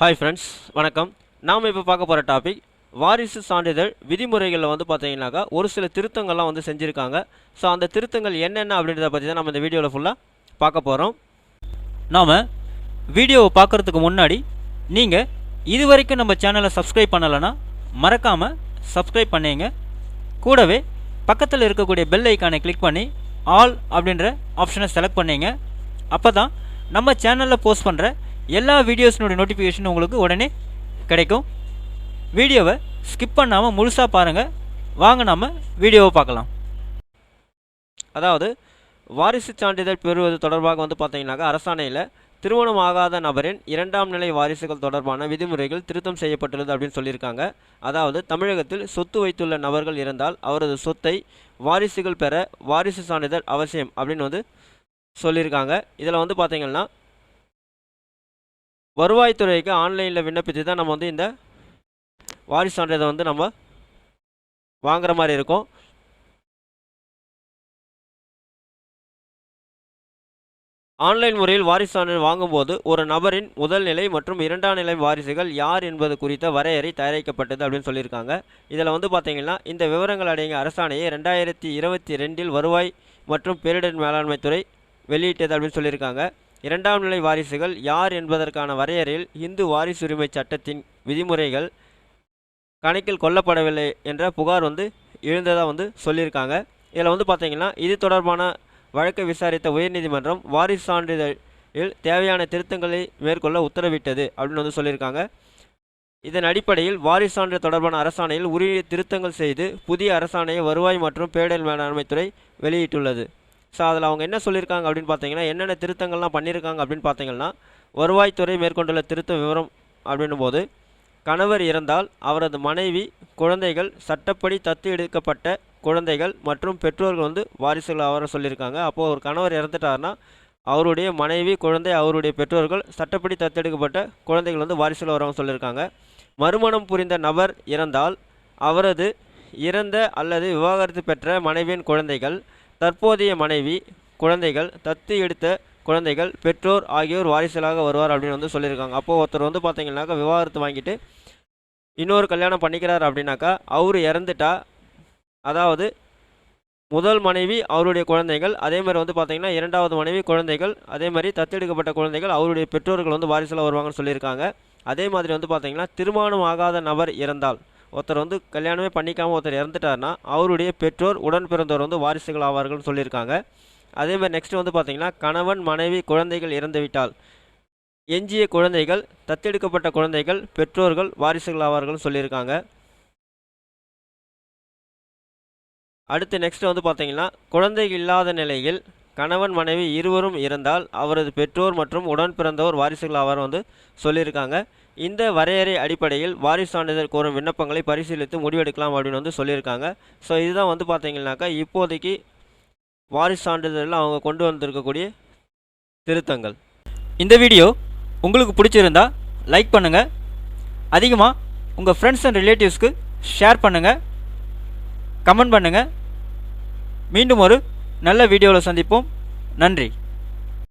Hi friends, வணக்கம். நாம் இப்போ பார்க்க போகிற டாபிக் வாரிசு சான்றிதழ் விதிமுறைகளில் பார்த்தீங்கன்னாக்கா ஒரு சில திருத்தங்கள்லாம் செஞ்சுருக்காங்க. ஸோ அந்த திருத்தங்கள் என்னென்ன அப்படின்றத பற்றி தான் நம்ம இந்த வீடியோவில் ஃபுல்லாக பார்க்க போகிறோம். நாம் வீடியோவை பார்க்குறதுக்கு முன்னாடி நீங்கள் இது வரைக்கும் நம்ம சேனலை சப்ஸ்கிரைப் பண்ணலைன்னா மறக்காமல் சப்ஸ்கிரைப் பண்ணிங்க. கூடவே பக்கத்தில் இருக்கக்கூடிய பெல் ஐக்கானை கிளிக் பண்ணி ஆல் அப்படின்ற ஆப்ஷனை செலக்ட் பண்ணிங்க. அப்போ தான் நம்ம சேனலில் போஸ்ட் பண்ணுற எல்லா வீடியோஸ்னுடைய நோட்டிஃபிகேஷன் உங்களுக்கு உடனே கிடைக்கும். வீடியோவை ஸ்கிப் பண்ணாமல் முழுசாக பாருங்கள். வாங்க நம்ம வீடியோவை பார்க்கலாம். அதாவது வாரிசு சான்றிதழ் பெறுவது தொடர்பாக பார்த்தீங்கன்னாக்கா அரசாணையில் திருமணம் ஆகாத நபரின் இரண்டாம் நிலை வாரிசுகள் தொடர்பான விதிமுறைகள் திருத்தம் செய்யப்பட்டுள்ளது அப்படின்னு சொல்லியிருக்காங்க. அதாவது தமிழகத்தில் சொத்து வைத்துள்ள நபர்கள் இருந்தால் அவரது சொத்தை வாரிசுகள் பெற வாரிசு சான்றிதழ் அவசியம் அப்படின்னு சொல்லியிருக்காங்க. இதில் பார்த்தீங்கன்னா வருவாய்த்துறைக்கு ஆன்லைனில் விண்ணப்பித்து தான் நம்ம இந்த வாரிசு சான்றிதழை நம்ம வாங்குற மாதிரி இருக்கும். ஆன்லைன் முறையில் வாரிசு சான்றிதழ் வாங்கும்போது ஒரு நபரின் முதல் நிலை மற்றும் இரண்டாம் நிலை வாரிசுகள் யார் என்பது குறித்த வரையறை தயாரிக்கப்பட்டது அப்படின்னு சொல்லியிருக்காங்க. இதில் பார்த்தீங்கன்னா இந்த விவரங்கள் அடங்கிய அரசாணையை 2022 வருவாய் மற்றும் பேரிடர் மேலாண்மை துறை வெளியிட்டது அப்படின்னு சொல்லியிருக்காங்க. இரண்டாம் நிலை வாரிசுகள் யார் என்பதற்கான வரையறையில் இந்து வாரிசுரிமை சட்டத்தின் விதிமுறைகள் கணக்கில் கொள்ளப்படவில்லை என்ற புகார் எழுந்ததாக சொல்லியிருக்காங்க. இதில் பார்த்தீங்கன்னா இது தொடர்பான வழக்கை விசாரித்த உயர்நீதிமன்றம் வாரிசு சான்றிதழில் தேவையான திருத்தங்களை மேற்கொள்ள உத்தரவிட்டது அப்படின்னு சொல்லியிருக்காங்க. இதன் அடிப்படையில் வாரிசு சான்றிதழ் தொடர்பான அரசாணையில் உரிய திருத்தங்கள் செய்து புதிய அரசாணையை வருவாய் மற்றும் பேரிடர் மேலாண்மை துறை வெளியிட்டுள்ளது. ஸோ அதில் அவங்க என்ன சொல்லியிருக்காங்க அப்படின்னு பார்த்தீங்கன்னா என்னென்ன திருத்தங்கள்லாம் பண்ணியிருக்காங்க அப்படின்னு பார்த்தீங்கன்னா வருவாய்த்துறை மேற்கொண்டுள்ள திருத்த விவரம் அப்படின்னும் போது கணவர் இறந்தால் அவரது மனைவி குழந்தைகள் சட்டப்படி தத்து எடுக்கப்பட்ட குழந்தைகள் மற்றும் பெற்றோர்கள் வாரிசுகள் அவரை சொல்லியிருக்காங்க. அப்போது ஒரு கணவர் இறந்துட்டார்னா அவருடைய மனைவி குழந்தை அவருடைய பெற்றோர்கள் சட்டப்படி தத்தெடுக்கப்பட்ட குழந்தைகள் வாரிசுகள் வரவங்க சொல்லியிருக்காங்க. மறுமணம் புரிந்த நபர் இறந்தால் அவரது இறந்த அல்லது விவாகரத்து பெற்ற மனைவியின் குழந்தைகள் தற்போதைய மனைவி குழந்தைகள் தத்து எடுத்த குழந்தைகள் பெற்றோர் ஆகியோர் வாரிசுகளாக வருவார் அப்படின்னு சொல்லியிருக்காங்க. அப்போது ஒருத்தர் பார்த்தீங்கன்னாக்கா விவாகரத்து வாங்கிட்டு இன்னொரு கல்யாணம் பண்ணிக்கிறார் அப்படின்னாக்கா அவர் இறந்துட்டா, அதாவது முதல் மனைவி அவருடைய குழந்தைகள், அதே மாதிரி பார்த்தீங்கன்னா இரண்டாவது மனைவி குழந்தைகள், அதே மாதிரி தத்தெடுக்கப்பட்ட குழந்தைகள் அவருடைய பெற்றோர்கள் வாரிசுகளாக வருவாங்கன்னு சொல்லியிருக்காங்க. அதே மாதிரி பார்த்தீங்கன்னா திருமணம் ஆகாத நபர் இறந்தால் ஒருத்தர் கல்யாணமே பண்ணிக்காமல் ஒருத்தர் இறந்துட்டார்னா அவருடைய பெற்றோர் உடன் பிறந்தவர் வாரிசுகள் ஆவார்கள்னு சொல்லியிருக்காங்க. அதே மாதிரி நெக்ஸ்ட் பார்த்தீங்கன்னா கணவன் மனைவி குழந்தைகள் இறந்துவிட்டால் எஞ்சிய குழந்தைகள் தத்தெடுக்கப்பட்ட குழந்தைகள் பெற்றோர்கள் வாரிசுகள் ஆவார்கள்னு சொல்லியிருக்காங்க. அடுத்து நெக்ஸ்ட் பார்த்தீங்கன்னா குழந்தைகள் இல்லாத நிலையில் கணவன் மனைவி இருவரும் இறந்தால் அவரது பெற்றோர் மற்றும் உடன் பிறந்தவர் வாரிசுகள் ஆவார் சொல்லியிருக்காங்க. இந்த வரையறை அடிப்படையில் வாரிசு சான்றிதழ் கோரும் விண்ணப்பங்களை பரிசீலித்து முடிவெடுக்கலாம் அப்படின்னு சொல்லியிருக்காங்க. ஸோ இதுதான் பார்த்தீங்கன்னாக்கா இப்போதைக்கு வாரிசு சான்றிதழில் அவங்க கொண்டு வந்திருக்கக்கூடிய திருத்தங்கள். இந்த வீடியோ உங்களுக்கு பிடிச்சிருந்தா லைக் பண்ணுங்கள், அதிகமாக உங்கள் ஃப்ரெண்ட்ஸ் அண்ட் ரிலேட்டிவ்ஸ்க்கு ஷேர் பண்ணுங்கள், கமெண்ட் பண்ணுங்கள். மீண்டும் ஒரு நல்ல வீடியோவில் சந்திப்போம். நன்றி.